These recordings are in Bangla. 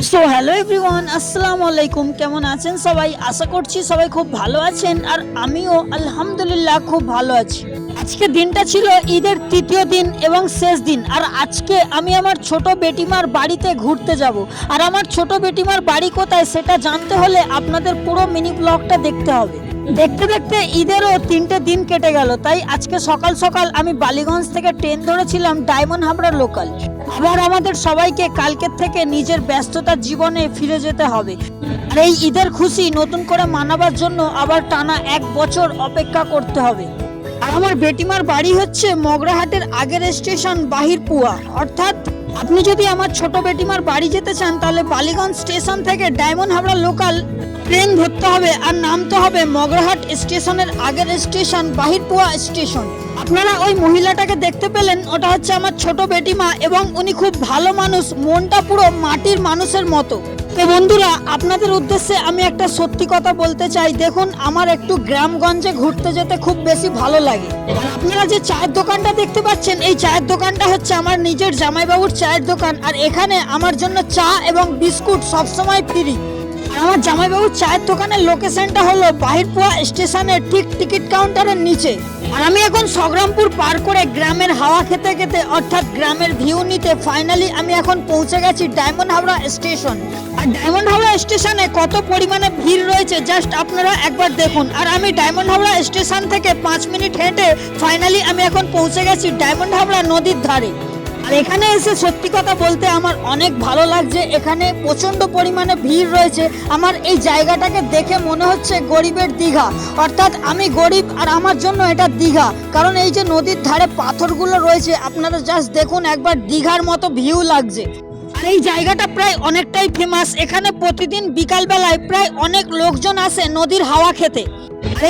সো হ্যালো এভরিওয়ান, আসসালামু আলাইকুম। কেমন আছেন সবাই? আশা করছি সবাই খুব ভালো আছেন, আর আমিও আলহামদুলিল্লাহ খুব ভালো আছি। আজকে দিনটা ছিল ঈদের তৃতীয় দিন এবং শেষ দিন, আর আজকে আমি আমার ছোট বেটিমার বাড়িতে ঘুরতে যাব। আর আমার ছোট বেটিমার বাড়ি কোথায় সেটা জানতে হলে আপনাদের পুরো মিনি ব্লগটা দেখতে হবে। দেখতে দেখতে ঈদেরও 3টে দিন কেটে গেল, তাই আজকে সকাল সকাল আমি বালিগঞ্জ থেকে ট্রেন ধরেছিলাম ডায়মন্ড হাবড়া লোকাল। আবার আমাদের সবাইকে কালকের থেকে নিজের ব্যস্ততার জীবনে ফিরে যেতে হবে, আর এই ঈদের খুশি নতুন করে মানাবার জন্য আবার টানা 1 বছর অপেক্ষা করতে হবে। আর আমার বেটিমার বাড়ি হচ্ছে মগরাহাটের আগের স্টেশন বাহিরপুয়া। অর্থাৎ আপনি যদি আমার ছোট বেটিমার বাড়ি যেতে চান তাহলে বালিগঞ্জ স্টেশন থেকে ডায়মন্ড হাবড়া লোকাল ট্রেন ধরতে হবে, আর নামতে হবে মগরাহাট স্টেশনের আগের স্টেশন বাহিরপুয়া স্টেশন। আপনারা ওই মহিলাটাকে দেখতে পেলেন, ওটা হচ্ছে আমার ছোট বেটিমা, এবং উনি খুব ভালো মানুষ, মনটা পুরো মাটির মানুষের মতো। তো বন্ধুরা, আপনাদের উদ্দেশ্যে আমি একটা সত্যি কথা বলতে চাই। দেখুন, আমার একটু গ্রামগঞ্জে ঘুরতে যেতে খুব বেশি ভালো লাগে। আপনারা যে চায়ের দোকানটা দেখতে পাচ্ছেন, এই চায়ের দোকানটা হচ্ছে আমার নিজের জামাইবাবুর চায়ের দোকান, আর এখানে আমার জন্য চা এবং বিস্কুট সবসময় ফ্রি। আমার জামাইবাবুর চায়ের দোকানের লোকেশনটা হলো বাহিরপুয়া স্টেশনের ঠিক টিকিট কাউন্টারের নিচে। আর আমি এখন সংগ্রামপুর পার করে গ্রামের হাওয়া খেতে খেতে, অর্থাৎ গ্রামের ভিউ নিতে, ফাইনালি আমি এখন পৌঁছে গেছি ডায়মন্ড হাবড়া স্টেশন। আর ডায়মন্ড হাবড়া স্টেশনে কত পরিমাণে ভিড় রয়েছে জাস্ট আপনারা একবার দেখুন। আর আমি ডায়মন্ড হাবড়া স্টেশন থেকে 5 মিনিট হেঁটে ফাইনালি আমি এখন পৌঁছে গেছি ডায়মন্ড হাবড়া নদীর ধারে। আর এখানে এসে সত্যি কথা বলতে আমার অনেক ভালো লাগছে। এখানে প্রচণ্ড পরিমাণে ভিড় রয়েছে। আমার এই জায়গাটাকে দেখে মনে হচ্ছে গরিবের দীঘা, অর্থাৎ আমি গরিব আর আমার জন্য এটা দীঘা। কারণ এই যে নদীর ধারে পাথরগুলো রয়েছে, আপনারা জাস্ট দেখুন একবার, দীঘার মতো ভিউ লাগছে। আর এই জায়গাটা প্রায় অনেকটাই ফেমাস। এখানে প্রতিদিন বিকালবেলায় প্রায় অনেক লোকজন আসে নদীর হাওয়া খেতে।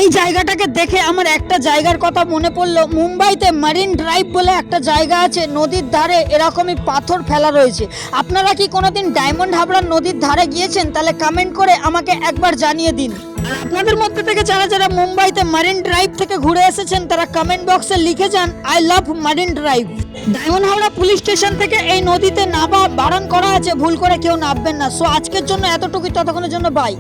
এই জায়গাটাকে দেখে আমার একটা জায়গার কথা মনে পড়লো। মুম্বাইতে মারিন ড্রাইভ বলে একটা জায়গা আছে, নদীর ধারে এরকমই পাথর ফেলা রয়েছে। আপনারা কি কোনোদিন ডায়মন্ড হাবড়া নদীর ধারে গিয়েছেন? তাহলে কমেন্ট করে আমাকে একবার জানিয়ে দিন। আপনাদের মধ্যে থেকে যারা যারা মুম্বাইতে মারিন ড্রাইভ থেকে ঘুরে এসেছেন তারা কমেন্ট বক্সে লিখে যান, আই লাভ মারিন ড্রাইভ। ডায়মন্ড হাবড়া পুলিশ স্টেশন থেকে এই নদীতে নামা বারণ করা আছে, ভুল করে কেউ নামবেন না। সো আজকের জন্য এতটুকুই, ততক্ষণের জন্য বাই।